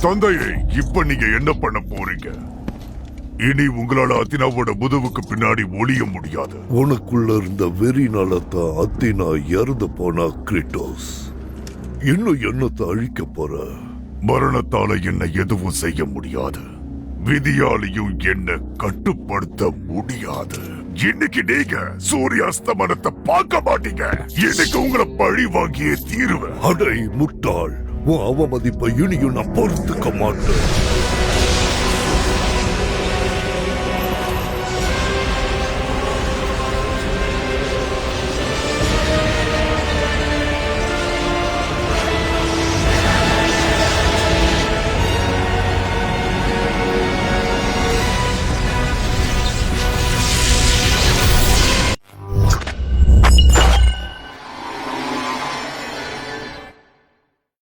தந்தையே, இப்ப நீங்க என்ன பண்ண போறீங்க? இனி உங்களால அத்தினாவோட முதுவுக்கு பின்னாடி ஒளிய முடியாது. உனக்குள்ள இருந்த வெறினாலதான் அத்தினா இறந்து போனா கிரேட்டோஸ். இன்னும் என்னத்தை அழிக்க போற? மரணத்தால என்ன எதுவும் செய்ய முடியாது. விதியாலையும் என்ன கட்டுப்படுத்த முடியாது. இன்னைக்கு நீங்க சூரிய அஸ்தமனத்தை பார்க்க மாட்டீங்க. இன்னைக்கு உங்களை பழி வாங்கியே தீருவேன். அடை முட்டாள், உன் அவமதிப்பை இனியும் நான் பொறுத்துக்க மாட்டேன்.